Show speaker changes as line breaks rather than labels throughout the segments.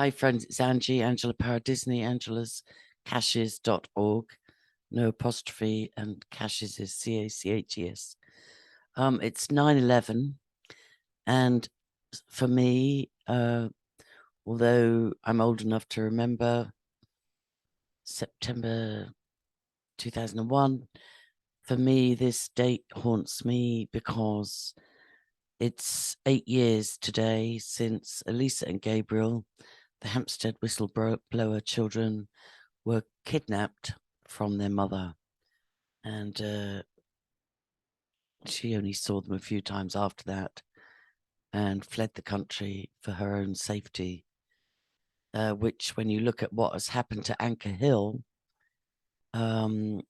Hi, friends. It's Angie, Angela Power Disney, Angela's Caches.org. No apostrophe, and Caches is Caches. It's 9/11, and for me, although I'm old enough to remember September 2001, for me, this date haunts me because it's 8 years today since Elisa and Gabriel, the Hampstead whistleblower children, were kidnapped from their mother, and she only saw them a few times after that and fled the country for her own safety, which, when you look at what has happened to Anchor Hill, you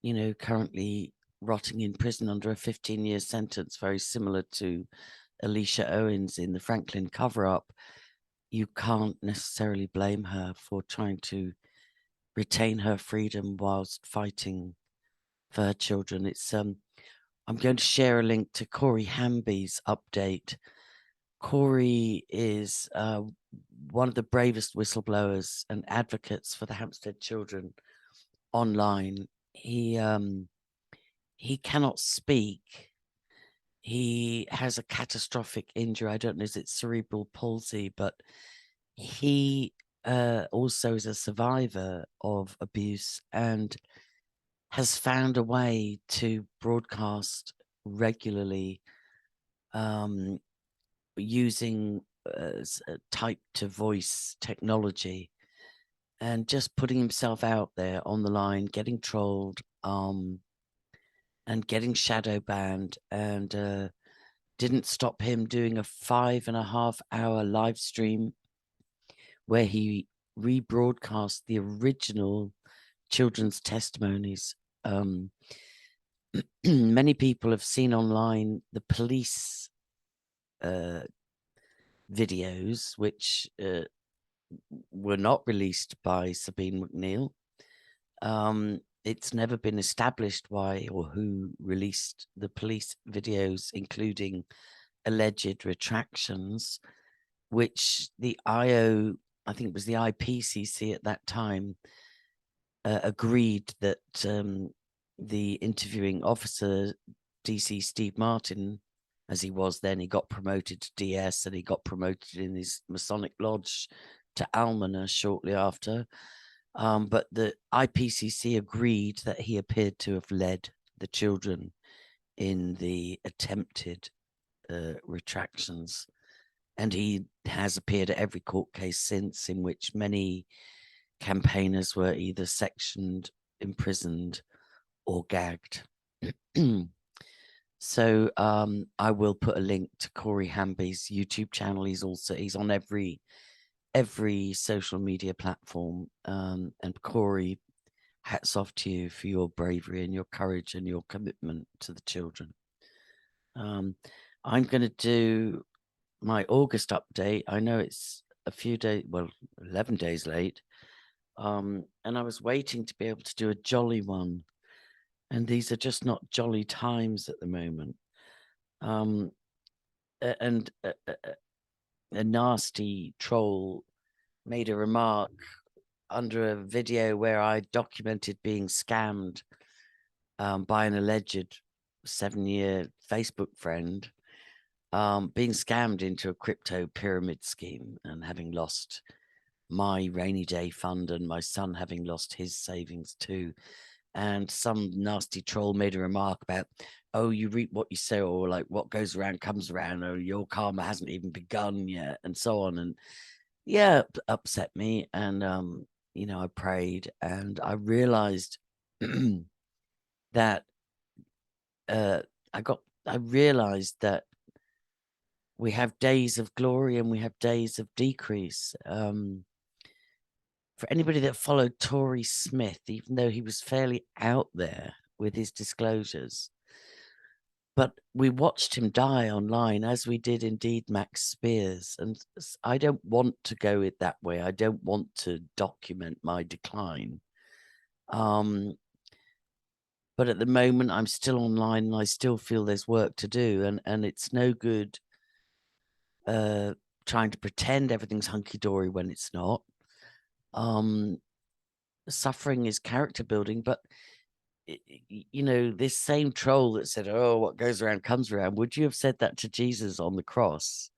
know, currently rotting in prison under a 15-year sentence, very similar to Alicia Owens in the Franklin cover-up, you can't necessarily blame her for trying to retain her freedom whilst fighting for her children. It's I'm going to share a link to Corey Hamby's update. Corey is one of the bravest whistleblowers and advocates for the Hampstead children online. He cannot speak. He has a catastrophic injury. I don't know, is it cerebral palsy, but he also is a survivor of abuse and has found a way to broadcast regularly using type-to-voice technology, and just putting himself out there on the line, getting trolled, and getting shadow banned, and didn't stop him doing a 5.5-hour live stream where he rebroadcast the original children's testimonies. Many people have seen online the police videos, which were not released by Sabine McNeill. It's never been established why or who released the police videos, including alleged retractions, which the I think it was the IPCC at that time, agreed that the interviewing officer, DC Steve Martin, as he was then, he got promoted to DS and he got promoted in his Masonic Lodge to Almoner shortly after. But the IPCC agreed that he appeared to have led the children in the attempted retractions. And he has appeared at every court case since, in which many campaigners were either sectioned, imprisoned, or gagged. So I will put a link to Corey Hamby's YouTube channel. He's on every social media platform. And Corey, hats off to you for your bravery and your courage and your commitment to the children. I'm going to do my August update. I know it's a few days, well, 11 days late. And I was waiting to be able to do a jolly one. And these are just not jolly times at the moment. And a nasty troll made a remark under a video where I documented being scammed by an alleged 7-year Facebook friend, being scammed into a crypto pyramid scheme and having lost my rainy day fund and my son having lost his savings too. And some nasty troll made a remark about, oh, you reap what you sow, or like what goes around comes around, or your karma hasn't even begun yet, and so on. And yeah, upset me. And you know, I prayed and I realized that I realized that we have days of glory and we have days of decrease. For anybody that followed Tory Smith, even though he was fairly out there with his disclosures, but we watched him die online, as we did indeed Max Spears. And I don't want to go it that way. I don't want to document my decline. But at the moment, I'm still online and I still feel there's work to do. And it's no good trying to pretend everything's hunky-dory when it's not. Suffering is character building, but you know, this same troll that said, oh, what goes around comes around, would you have said that to Jesus on the cross?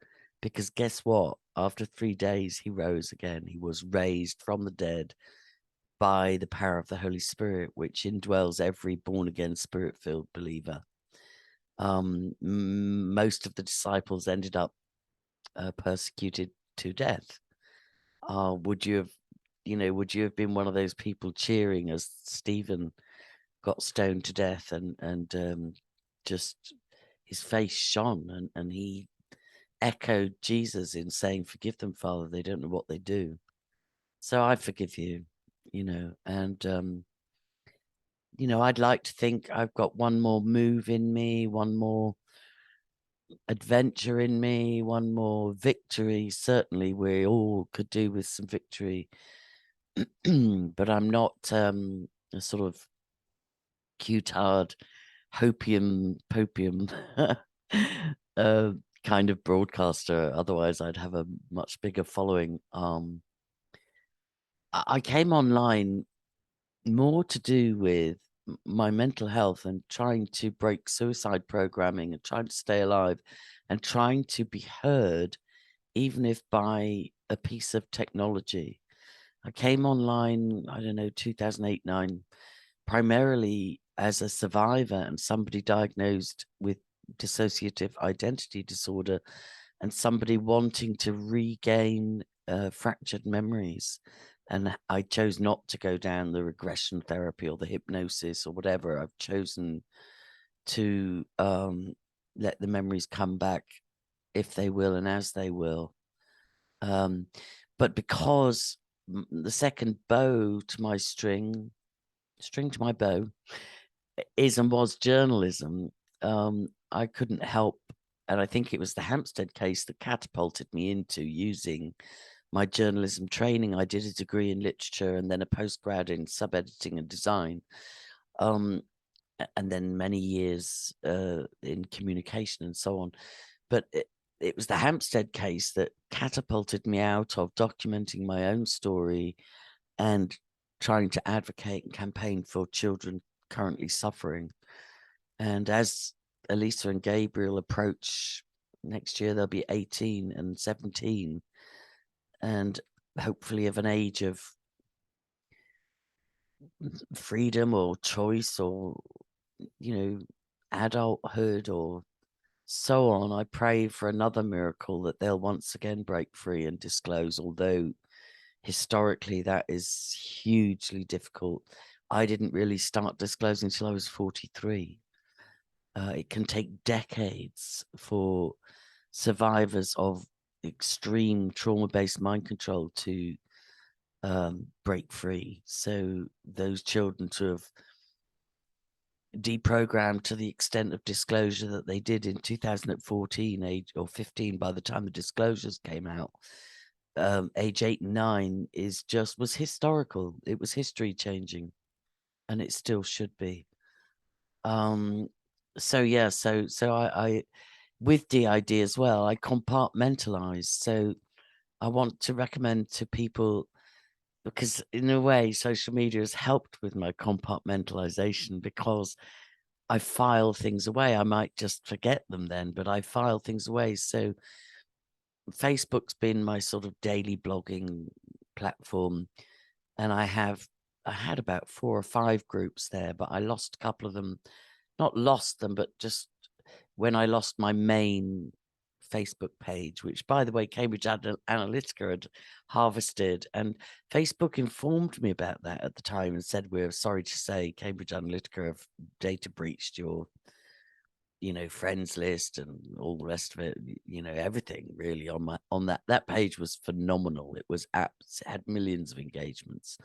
Because guess what? After 3 days, he rose again. He was raised from the dead by the power of the Holy Spirit, which indwells every born-again, spirit-filled believer. Most of the disciples ended up persecuted to death. Would you have been one of those people cheering as Stephen got stoned to death and just his face shone and he echoed Jesus in saying, forgive them, Father, they don't know what they do. So I forgive you, and I'd like to think I've got one more move in me, one more adventure in me, one more victory. Certainly we all could do with some victory. But I'm not a sort of cutard hopium popium kind of broadcaster. Otherwise I'd have a much bigger following. I came online more to do with my mental health and trying to break suicide programming and trying to stay alive and trying to be heard, even if by a piece of technology. I came online, I don't know, 2008, 9, primarily as a survivor and somebody diagnosed with dissociative identity disorder and somebody wanting to regain fractured memories. And I chose not to go down the regression therapy or the hypnosis or whatever. I've chosen to let the memories come back if they will and as they will. But because the second bow to my string to my bow is and was journalism, I couldn't help, and I think it was the Hampstead case that catapulted me into using my journalism training. I did a degree in literature and then a postgrad in sub-editing and design, and then many years in communication and so on. But it was the Hampstead case that catapulted me out of documenting my own story and trying to advocate and campaign for children currently suffering. And as Elisa and Gabriel approach next year, they'll be 18 and 17 and hopefully of an age of freedom or choice or, adulthood or so on. I pray for another miracle that they'll once again break free and disclose, although historically that is hugely difficult. I didn't really start disclosing until I was 43. It can take decades for survivors of extreme trauma-based mind control to break free. So those children to have deprogrammed to the extent of disclosure that they did in 2014, age or 15, by the time the disclosures came out, age 8 and 9 was historical. It was history changing, and it still should be. So yeah, so I with DID as well, I compartmentalize. So I want to recommend to people, because in a way, social media has helped with my compartmentalization because I file things away. I might just forget them then, but I file things away. So Facebook's been my sort of daily blogging platform, and I had about 4 or 5 groups there, but I lost a couple of them. Not lost them, but just when I lost my main Facebook page, which, by the way, Cambridge Analytica had harvested, and Facebook informed me about that at the time and said, we're sorry to say Cambridge Analytica have data breached your friends list and all the rest of it, everything really on that page was phenomenal. It was it had millions of engagements.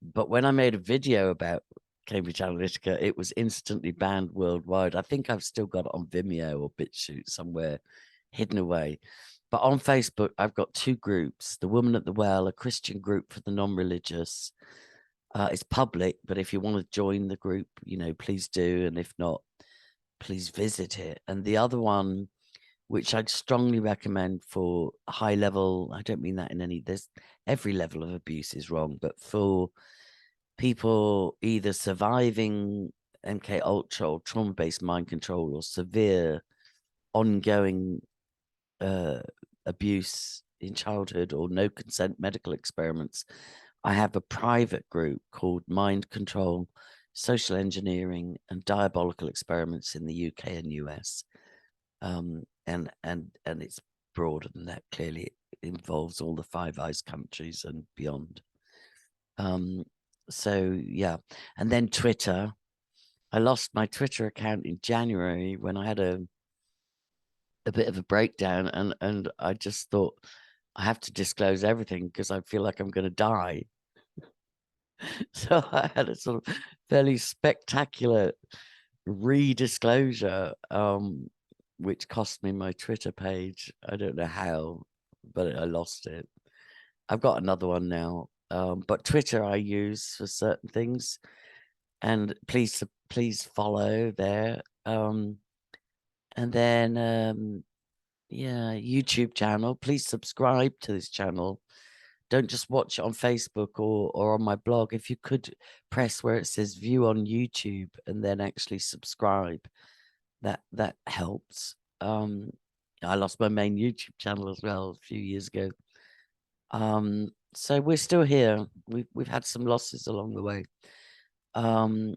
But when I made a video about Cambridge Analytica, it was instantly banned worldwide. I think I've still got it on Vimeo or BitChute somewhere hidden away. But on Facebook, I've got 2 groups: The Woman at the Well, a Christian group for the non-religious. It's public, but if you want to join the group, please do. And if not, please visit it. And the other one, which I'd strongly recommend for high level. I don't mean that in any, there's every level of abuse is wrong, but for people either surviving MK Ultra or trauma-based mind control or severe ongoing abuse in childhood or no consent medical experiments, I have a private group called Mind Control, Social Engineering and Diabolical Experiments in the UK and US. And it's broader than that. Clearly, it involves all the Five Eyes countries and beyond. So yeah, and then Twitter. I lost my Twitter account in January when I had a bit of a breakdown, and I just thought I have to disclose everything because I feel like I'm going to die. So I had a sort of fairly spectacular re-disclosure, which cost me my Twitter page. I don't know how, but I lost it. I've got another one now, but Twitter I use for certain things, and please follow there. And then yeah, YouTube channel. Please subscribe to this channel. Don't just watch it on Facebook or on my blog. If you could press where it says view on YouTube and then actually subscribe, that helps. I lost my main YouTube channel as well a few years ago. So we're still here. We've had some losses along the way. And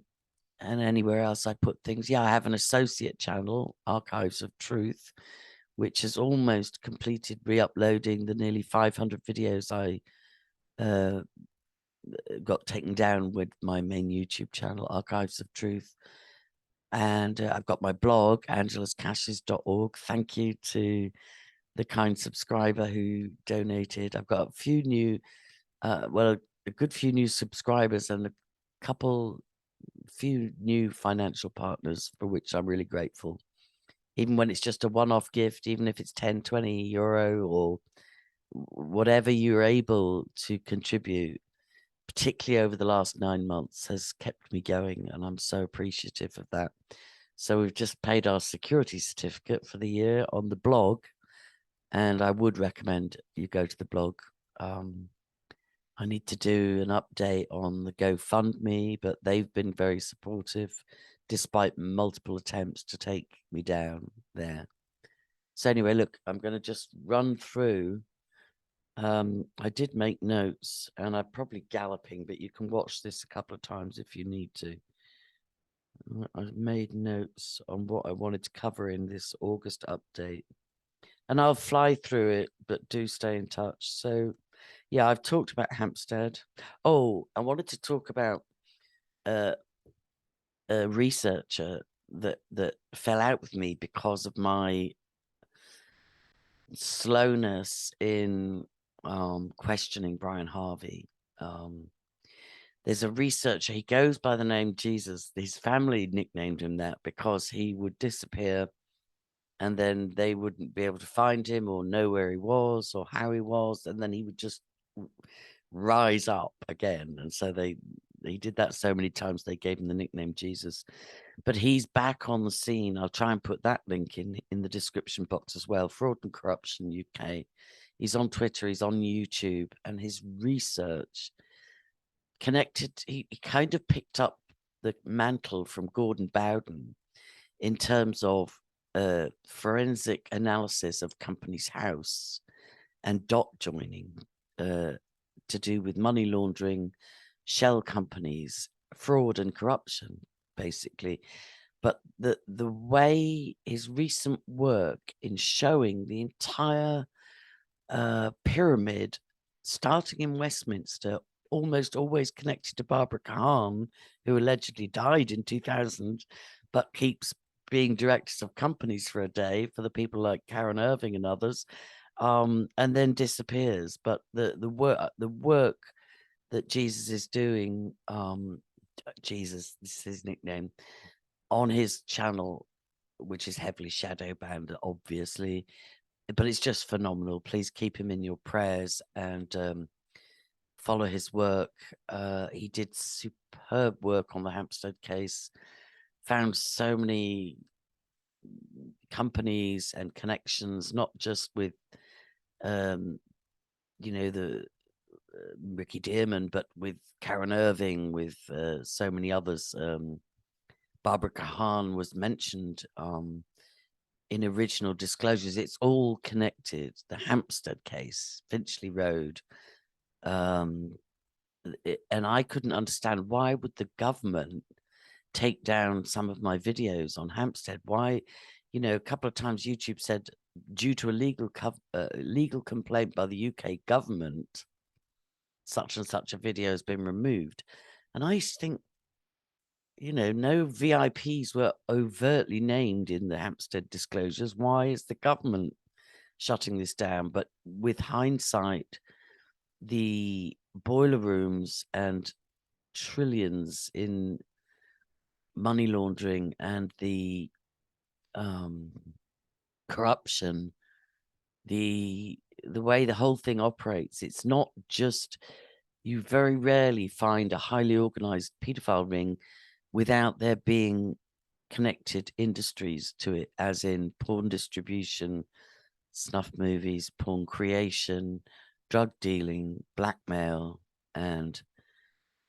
anywhere else I put things. Yeah, I have an associate channel, Archives of Truth, which has almost completed re-uploading the nearly 500 videos I got taken down with my main YouTube channel, Archives of Truth. And I've got my blog, angelascaches.org. Thank you to the kind subscriber who donated. I've got a few new, well, a good few new subscribers and a few new financial partners for which I'm really grateful. Even when it's just a one-off gift, even if it's 10, 20 euro or whatever you're able to contribute, particularly over the last 9 months, has kept me going, and I'm so appreciative of that. So we've just paid our security certificate for the year on the blog, and I would recommend you go to the blog. I need to do an update on the GoFundMe, but they've been very supportive despite multiple attempts to take me down there. So anyway, look, I'm going to just run through. I did make notes, and I'm probably galloping, but you can watch this a couple of times if you need to. I've made notes on what I wanted to cover in this August update, and I'll fly through it, but do stay in touch. So yeah, I've talked about Hampstead. Oh, I wanted to talk about a researcher that fell out with me because of my slowness in questioning Brian Harvey. There's a researcher, he goes by the name Jesus. His family nicknamed him that because he would disappear and then they wouldn't be able to find him or know where he was or how he was, and then he would just rise up again. And so he did that so many times they gave him the nickname Jesus. But he's back on the scene. I'll try and put that link in the description box as well. Fraud and Corruption UK. He's on Twitter, he's on YouTube, and his research connected, he kind of picked up the mantle from Gordon Bowden in terms of forensic analysis of Companies House and dot joining to do with money laundering, shell companies, fraud and corruption, basically. But the way his recent work in showing the entire pyramid, starting in Westminster, almost always connected to Barbara Kahan, who allegedly died in 2000, but keeps being directors of companies for a day for the people like Karen Irving and others, and then disappears. But the work that Jesus is doing, Jesus, this is his nickname, on his channel, which is heavily shadow banned, obviously, but it's just phenomenal. Please keep him in your prayers and follow his work. He did superb work on the Hampstead case, found so many companies and connections, not just with, you know, the Ricky Dearman, but with Karen Irving, with so many others. Barbara Kahan was mentioned in original disclosures. It's all connected. The Hampstead case, Finchley Road. And I couldn't understand, why would the government take down some of my videos on Hampstead? Why, you know, a couple of times YouTube said, due to a legal complaint by the UK government, such and such a video has been removed. And I used to think, you know, no VIPs were overtly named in the Hampstead disclosures. Why is the government shutting this down? But with hindsight, the boiler rooms and trillions in money laundering and the corruption, the way the whole thing operates, it's not just, you very rarely find a highly organized pedophile ring without there being connected industries to it, as in porn distribution, snuff movies, porn creation, drug dealing, blackmail, and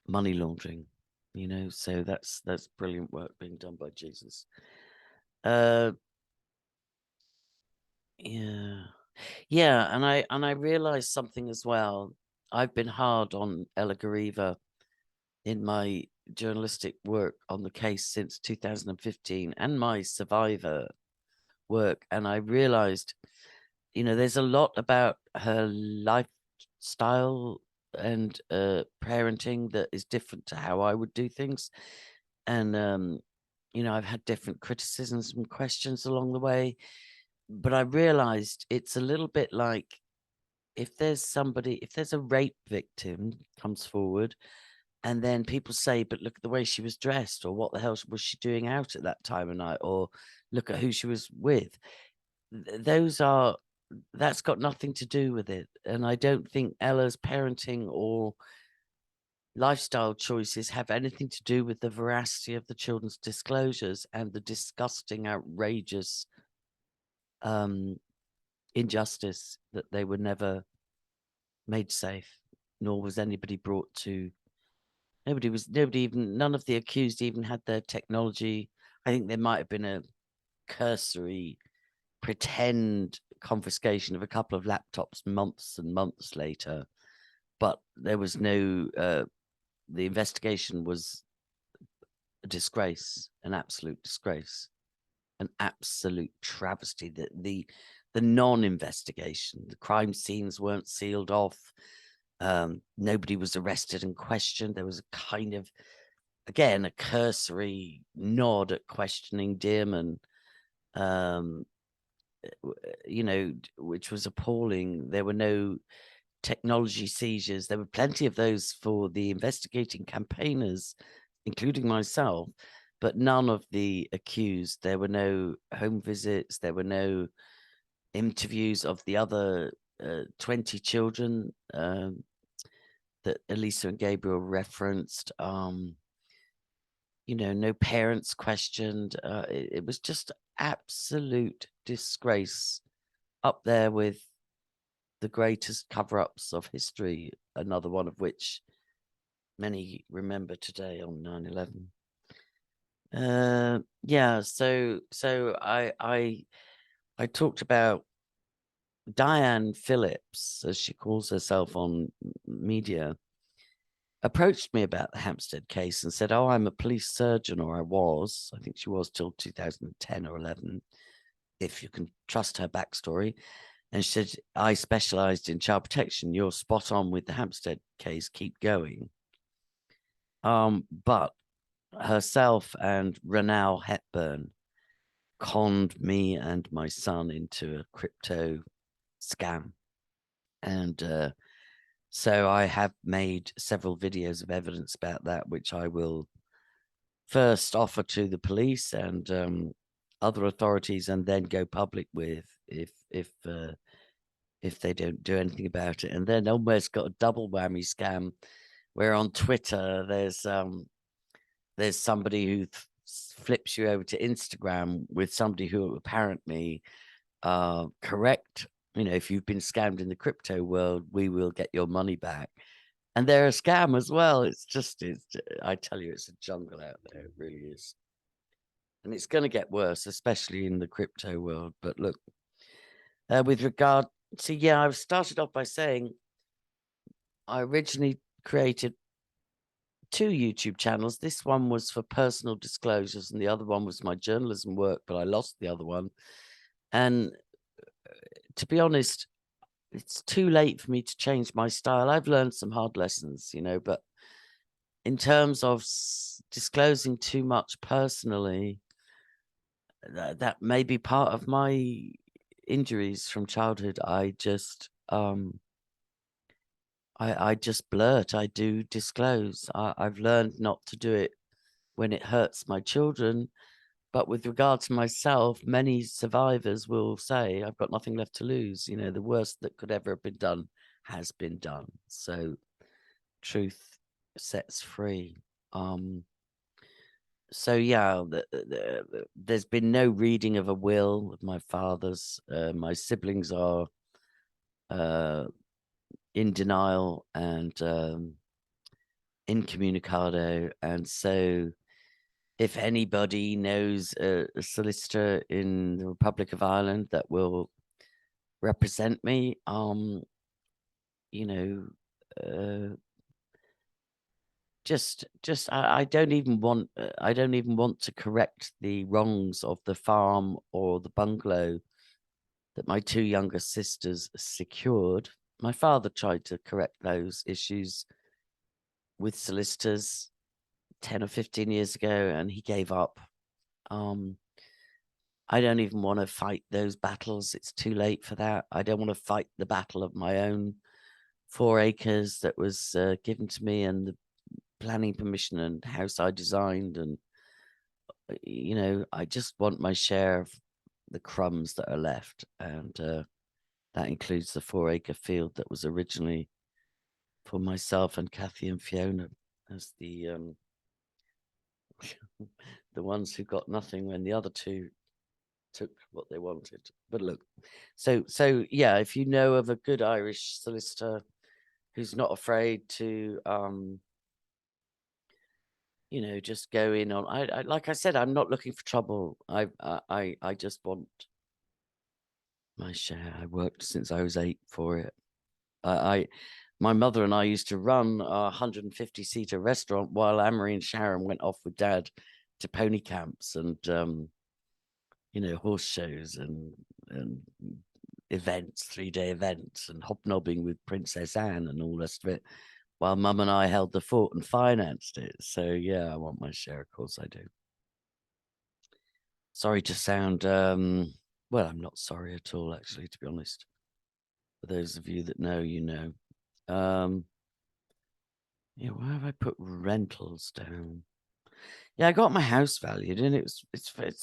money laundering. You know, so that's brilliant work being done by Jesus. Yeah, and I realized something as well. I've been hard on Ella Gariva in my journalistic work on the case since 2015, and my survivor work, and I realized, you know, there's a lot about her lifestyle and parenting that is different to how I would do things. And you know, I've had different criticisms and questions along the way, but I realized it's a little bit like, if there's a rape victim comes forward, and then people say, but look at the way she was dressed, or what the hell was she doing out at that time of night, or look at who she was with. That's got nothing to do with it. And I don't think Ella's parenting or lifestyle choices have anything to do with the veracity of the children's disclosures and the disgusting, outrageous injustice that they were never made safe, nor was anybody brought to. None of the accused even had their technology. I think there might have been a cursory pretend confiscation of a couple of laptops months and months later, but there was no, the investigation was a disgrace, an absolute disgrace, an absolute travesty. The non-investigation, the crime scenes weren't sealed off. Nobody was arrested and questioned. There was a kind of, again, a cursory nod at questioning Dearman, you know, which was appalling. There were no technology seizures. There were plenty of those for the investigating campaigners, including myself, but none of the accused. There were no home visits. There were no interviews of the other 20 children that Elisa and Gabriel referenced. You know, no parents questioned. It was just absolute disgrace, up there with the greatest cover-ups of history, another one of which many remember today on 9/11. Yeah, so I talked about Diane Phillips, as she calls herself on media, approached me about the Hampstead case and said, oh, I'm a police surgeon, or I was. I think she was till 2010 or 11, if you can trust her backstory. And she said, I specialized in child protection. You're spot on with the Hampstead case. Keep going. But herself and Renal Hepburn conned me and my son into a crypto scam. And so I have made several videos of evidence about that, which I will first offer to the police and other authorities, and then go public with if they don't do anything about it. And then almost got a double whammy scam, where on Twitter there's somebody who flips you over to Instagram with somebody who apparently correct. You know, if you've been scammed in the crypto world, we will get your money back. And they're a scam as well. It's I tell you, it's a jungle out there. It really is. And it's going to get worse, especially in the crypto world. But look, with regard to, yeah, I've started off by saying I originally created 2 YouTube channels. This one was for personal disclosures and the other one was my journalism work, but I lost the other one. And to be honest, it's too late for me to change my style. I've learned some hard lessons, you know, but in terms of disclosing too much personally, that may be part of my injuries from childhood. I just blurt. I do disclose. I've learned not to do it when it hurts my children. But with regard to myself, many survivors will say, I've got nothing left to lose. You know, the worst that could ever have been done has been done. So truth sets free. So yeah, there's been no reading of a will of my father's. My siblings are in denial and incommunicado. And so if anybody knows a solicitor in the Republic of Ireland that will represent me, you know, I don't even want to correct the wrongs of the farm or the bungalow that my 2 younger sisters secured. My father tried to correct those issues with solicitors 10 or 15 years ago, and he gave up. I don't even want to fight those battles. It's too late for that. I don't want to fight the battle of my own 4 acres that was given to me, and the planning permission and house I designed. And, you know, I just want my share of the crumbs that are left. And that includes the 4-acre field that was originally for myself and Kathy and Fiona as the the ones who got nothing when the other 2 took what they wanted. But look, so yeah, if you know of a good Irish solicitor who's not afraid to you know, just go in on, I like I said, I'm not looking for trouble. I just want my share. I worked since I was 8 for it. My mother and I used to run a 150-seater restaurant while Amory and Sharon went off with Dad to pony camps and you know, horse shows and events, 3-day events, and hobnobbing with Princess Anne and all the rest of it, while Mum and I held the fort and financed it. So yeah, I want my share. Of course I do. Sorry to sound well, I'm not sorry at all, actually, to be honest. For those of you that know, you know. Yeah, why have I put rentals down? Yeah, I got my house valued and it's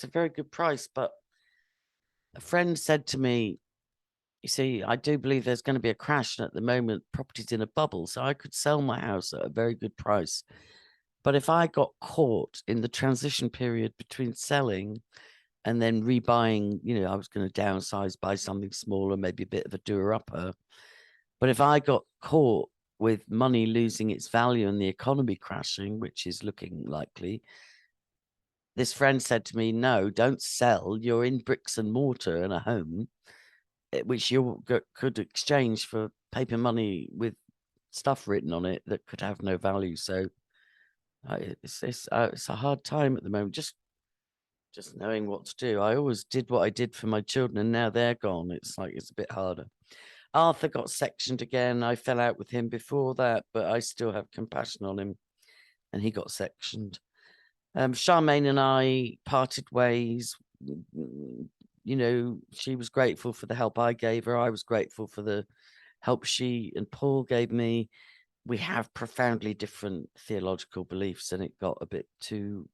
a very good price, but a friend said to me, you see, I do believe there's going to be a crash, and at the moment property's in a bubble, so I could sell my house at a very good price. But if I got caught in the transition period between selling and then rebuying, you know, I was going to downsize, buy something smaller, maybe a bit of a doer-upper. But if I got caught with money losing its value and the economy crashing, which is looking likely, this friend said to me, no, don't sell. You're in bricks and mortar and a home, which you could exchange for paper money with stuff written on it that could have no value. So it's a hard time at the moment. Just knowing what to do. I always did what I did for my children, and now they're gone. It's like it's a bit harder. Arthur got sectioned again. I fell out with him before that, but I still have compassion on him, and he got sectioned. Charmaine and I parted ways. You know, she was grateful for the help I gave her. I was grateful for the help she and Paul gave me. We have profoundly different theological beliefs, and it got a bit too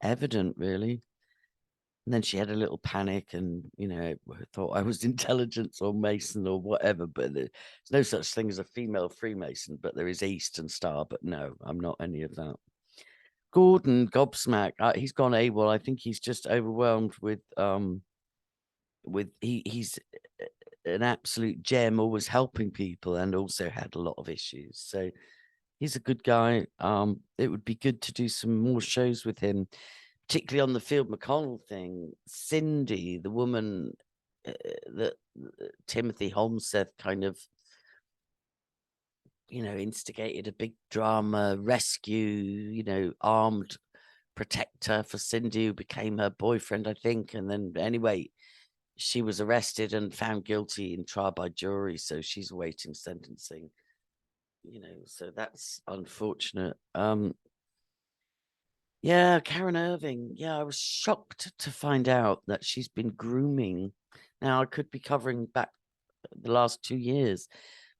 evident, really. And then she had a little panic and, you know, thought I was intelligence or Mason or whatever. But there's no such thing as a female Freemason, but there is Eastern Star. But no, I'm not any of that. Gordon gobsmack. He's gone AWOL. I think he's just overwhelmed with he's an absolute gem, always helping people, and also had a lot of issues. So he's a good guy. It would be good to do some more shows with him, particularly on the Field McConnell thing. Cindy, the woman that Timothy Holmseth kind of, instigated a big drama, rescue, armed protector for Cindy, who became her boyfriend, I think. And then anyway, she was arrested and found guilty in trial by jury. So she's awaiting sentencing, so that's unfortunate. Yeah, Karen Irving. Yeah, I was shocked to find out that she's been grooming. Now, I could be covering back the last 2 years,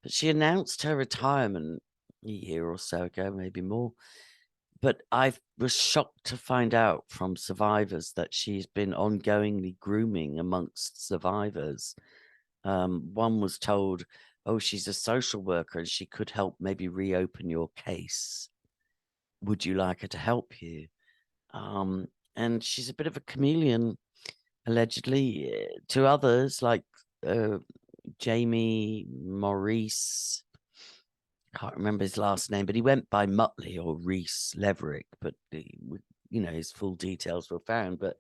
but she announced her retirement a year or so ago, maybe more. But I was shocked to find out from survivors that she's been ongoingly grooming amongst survivors. One was told, oh, she's a social worker and she could help maybe reopen your case. Would you like her to help you? And she's a bit of a chameleon, allegedly, to others like Jamie Maurice. Can't remember his last name, but he went by Muttley or Reese Leverick, but his full details were found. But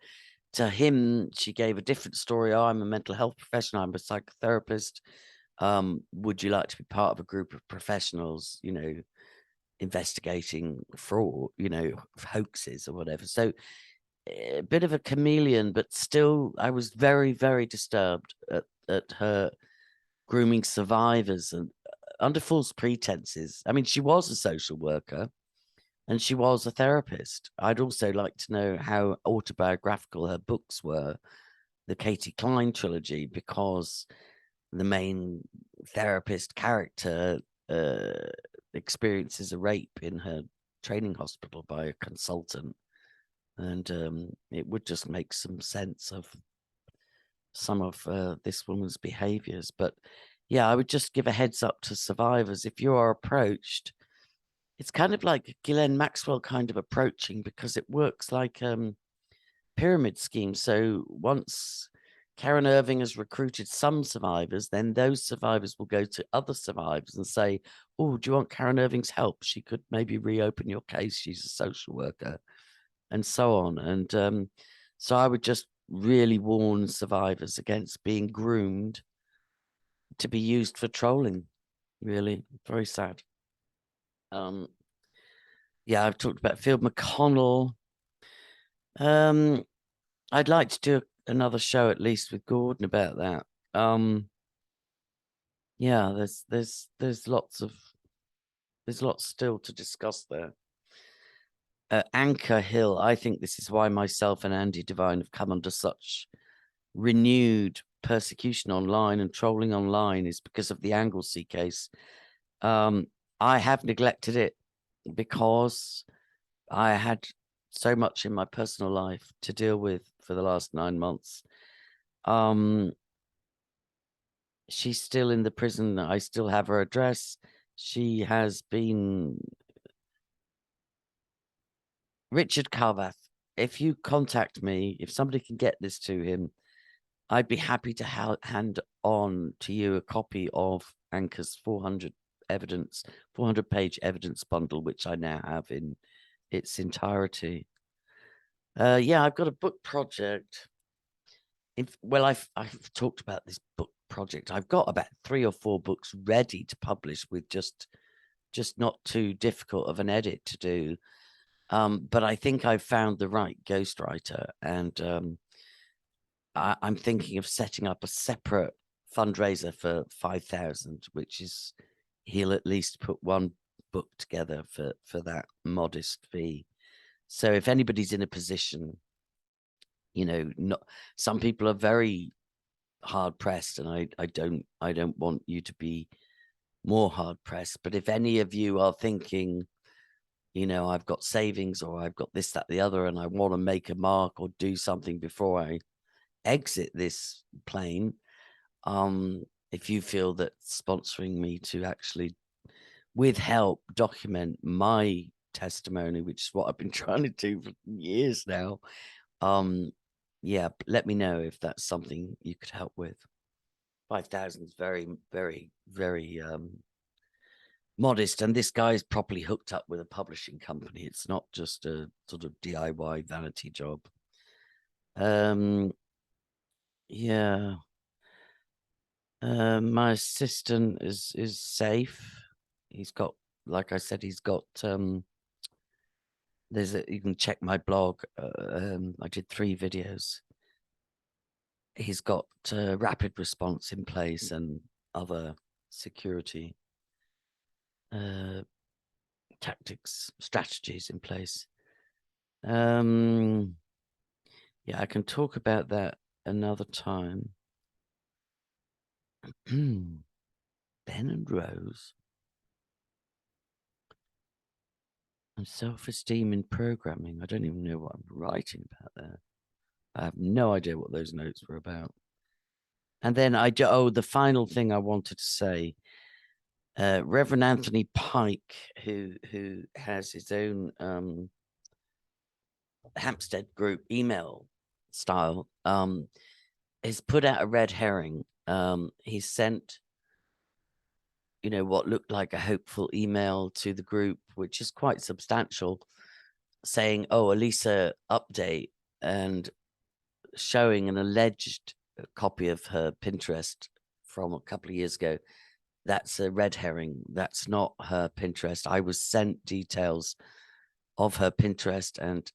to him, she gave a different story. Oh, I'm a mental health professional. I'm a psychotherapist. Would you like to be part of a group of professionals, investigating fraud, hoaxes or whatever? So a bit of a chameleon, but still, I was very, very disturbed at her grooming survivors and under false pretenses. I mean, she was a social worker and she was a therapist. I'd also like to know how autobiographical her books were, the Katie Klein trilogy, because the main therapist character experiences a rape in her training hospital by a consultant. And it would just make some sense of some of this woman's behaviors. But yeah, I would just give a heads up to survivors. If you are approached, it's kind of like Ghislaine Maxwell kind of approaching, because it works like pyramid scheme. So once Karen Irving has recruited some survivors, then those survivors will go to other survivors and say, oh, do you want Karen Irving's help? She could maybe reopen your case. She's a social worker, and so on. And so I would just really warn survivors against being groomed to be used for trolling. Really, very sad. Yeah, I've talked about Field McConnell. I'd like to do another show at least with Gordon about that. Yeah, there's lots still to discuss there. Anchor Hill. I think this is why myself and Andy Devine have come under such renewed persecution online and trolling online, is because of the Anglesey case. I have neglected it because I had so much in my personal life to deal with for the last 9 months. She's still in the prison. I still have her address. She has been... Richard Carvath, if you contact me, if somebody can get this to him, I'd be happy to hand on to you a copy of Anchor's 400-page evidence bundle, which I now have in its entirety. Yeah, I've got a book project. I've talked about this book project. I've got about 3 or 4 books ready to publish, with just not too difficult of an edit to do. But I think I've found the right ghostwriter, and I'm thinking of setting up a separate fundraiser for 5,000, which is, he'll at least put one book together for that modest fee. So if anybody's in a position, not, some people are very hard pressed, and I don't want you to be more hard pressed. But if any of you are thinking, I've got savings, or I've got this, that, the other, and I want to make a mark or do something before I exit this plane, if you feel that sponsoring me to actually, with help, document my testimony, which is what I've been trying to do for years now. Yeah, let me know if that's something you could help with. 5,000 is very, very, very modest, and this guy's properly hooked up with a publishing company. It's not just a sort of DIY vanity job. Yeah. My assistant is safe. He's got, like I said, he's got you can check my blog. I did 3 videos. He's got rapid response in place and other security tactics, strategies in place. Yeah, I can talk about that another time. Ben and Rose. And self-esteem in programming. I don't even know what I'm writing about there. I have no idea what those notes were about. And then the final thing I wanted to say, Reverend Anthony Pike, who has his own Hampstead group email style, has put out a red herring. He sent, what looked like a hopeful email to the group, which is quite substantial, saying, "Oh, Elisa update," and showing an alleged copy of her Pinterest from a couple of years ago. That's a red herring. That's not her Pinterest. I was sent details of her Pinterest and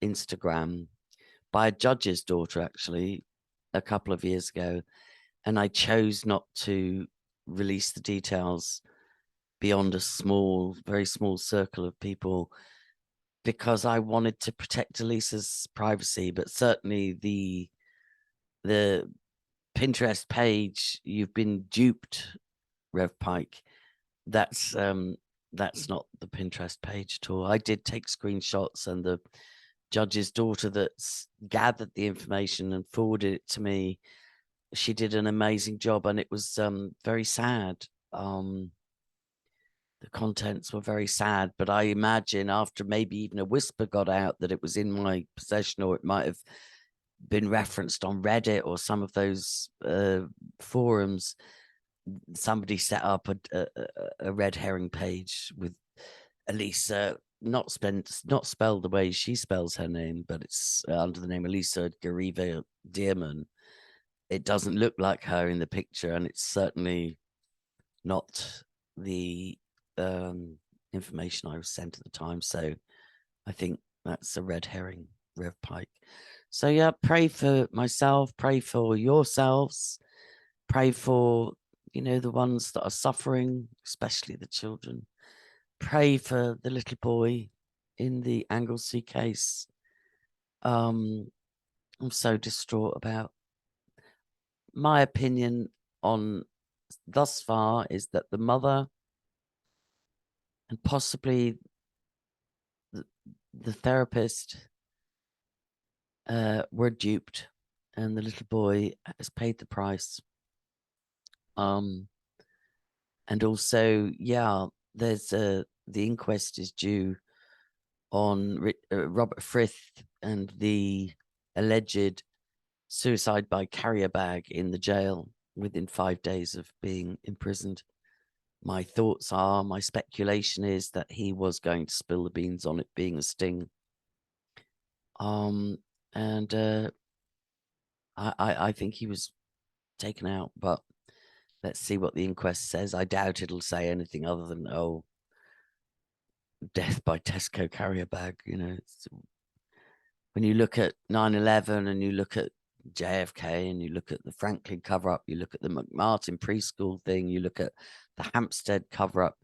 Instagram by a judge's daughter, actually, a couple of years ago. And I chose not to release the details beyond a very small circle of people, because I wanted to protect Elisa's privacy. But certainly the Pinterest page, you've been duped, Rev Pike. That's not the Pinterest page at all. I did take screenshots, and the judge's daughter that's gathered the information and forwarded it to me, she did an amazing job, and it was very sad. The contents were very sad, but I imagine after maybe even a whisper got out that it was in my possession, or it might have been referenced on Reddit or some of those forums, somebody set up a red herring page with Elisa, not spelled the way she spells her name, but it's under the name Elisa Gariva Dearman. It doesn't look like her in the picture, and it's certainly not the information I was sent at the time. So I think that's a red herring, Rev Pike. So yeah, pray for myself, pray for yourselves, pray for, the ones that are suffering, especially the children. Pray for the little boy in the Anglesey case. I'm so distraught about. My opinion on thus far is that the mother and possibly the therapist were duped, and the little boy has paid the price. And also, yeah, there's the inquest is due on Robert Frith and the alleged suicide by carrier bag in the jail within 5 days of being imprisoned. My speculation is that he was going to spill the beans on it being a sting. And I think he was taken out, but let's see what the inquest says. I doubt it'll say anything other than, death by Tesco carrier bag. When you look at 9/11 and you look at JFK and you look at the Franklin cover-up, you look at the McMartin preschool thing, you look at the Hampstead cover-up,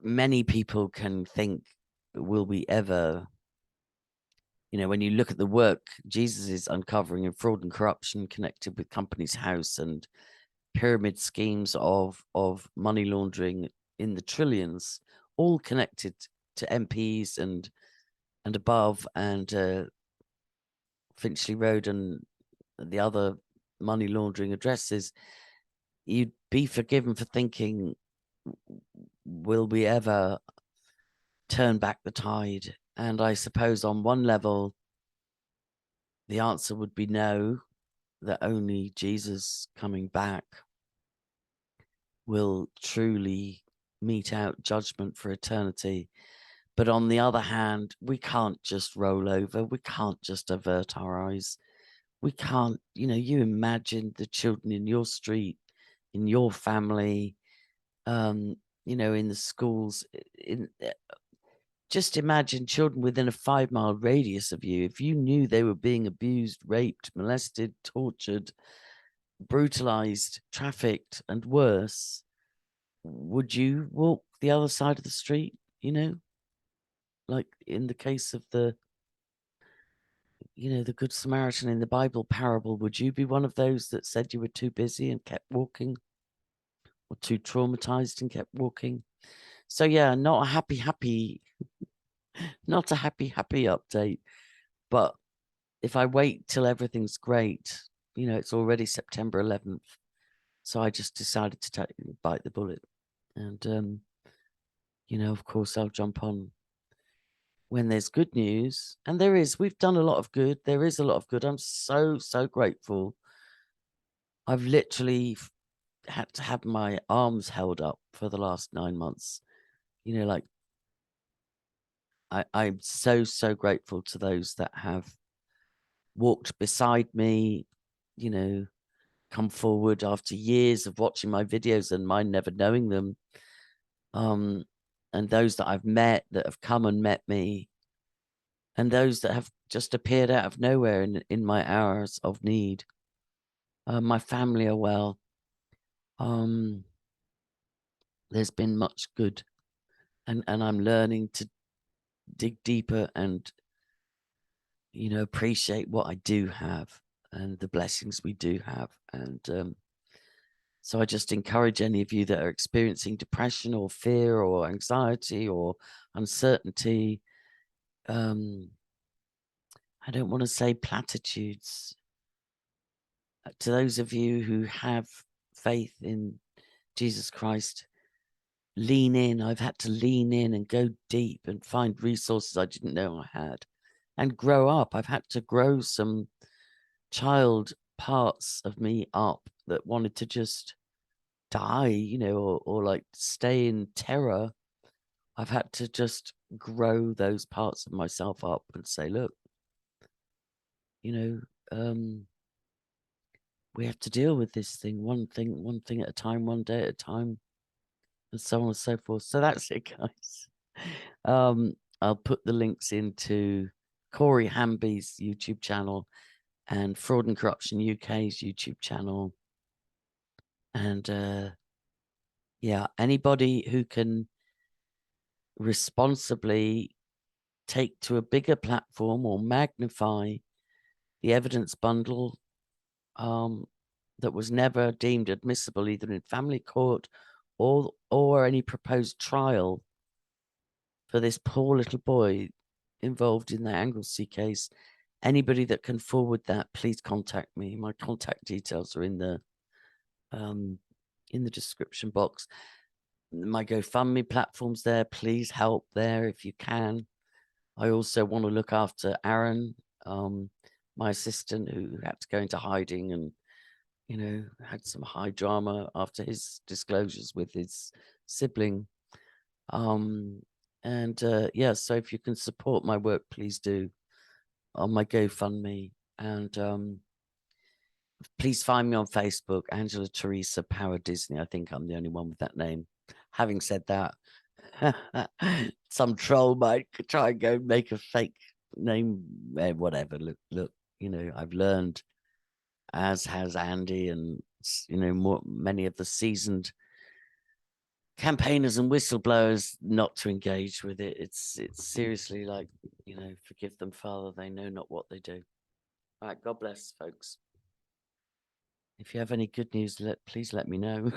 many people can think, will we ever, when you look at the work Jesus is uncovering in fraud and corruption connected with Companies House and pyramid schemes of money laundering in the trillions, all connected to MPs and above, and Finchley Road and the other money laundering addresses, you'd be forgiven for thinking, will we ever turn back the tide? And I suppose on one level, the answer would be no, that only Jesus coming back will truly mete out judgment for eternity. But on the other hand, we can't just roll over. We can't just avert our eyes. We can't, you imagine the children in your street, in your family, in the schools. Just imagine children within a 5-mile radius of you. If you knew they were being abused, raped, molested, tortured, brutalized, trafficked, and worse, would you walk the other side of the street? Like in the case of the Good Samaritan in the Bible parable, would you be one of those that said you were too busy and kept walking, or too traumatized and kept walking? So yeah, not a happy update. But if I wait till everything's great, it's already September 11th. So I just decided to bite the bullet. And, of course, I'll jump on when there's good news. And there is. We've done a lot of good. There is a lot of good. I'm so, so grateful. I've literally had to have my arms held up for the last 9 months. Like I'm so, so grateful to those that have walked beside me, come forward after years of watching my videos and mine never knowing them. And those that I've met that have come and met me, and those that have just appeared out of nowhere in my hours of need. My family are well. There's been much good, and I'm learning to dig deeper and appreciate what I do have and the blessings we do have. And so I just encourage any of you that are experiencing depression or fear or anxiety or uncertainty. I don't want to say platitudes. To those of you who have faith in Jesus Christ, lean in. I've had to lean in and go deep and find resources I didn't know I had, and grow up. I've had to grow some child parts of me up that wanted to just die, or like stay in terror. I've had to just grow those parts of myself up and say, look, we have to deal with this thing, one thing at a time, one day at a time, and so on and so forth. So that's it, guys. I'll put the links into Corey Hamby's YouTube channel and Fraud and Corruption UK's YouTube channel. And yeah, anybody who can responsibly take to a bigger platform or magnify the evidence bundle that was never deemed admissible either in family court or any proposed trial for this poor little boy involved in the Anglesey case. Anybody that can forward that, please contact me. My contact details are in the description box. My GoFundMe platform's there. Please help there if you can. I also want to look after Aaron, my assistant, who had to go into hiding and had some high drama after his disclosures with his sibling. Yeah, so if you can support my work, please do on my GoFundMe. And please find me on Facebook, Angela Teresa Power Disney. I think I'm the only one with that name. Having said that, some troll might try and go make a fake name, whatever. Look, I've learned, as has Andy, and many of the seasoned campaigners and whistleblowers, not to engage with it. It's seriously like, forgive them, Father, they know not what they do. All right, God bless, folks. If you have any good news, please let me know.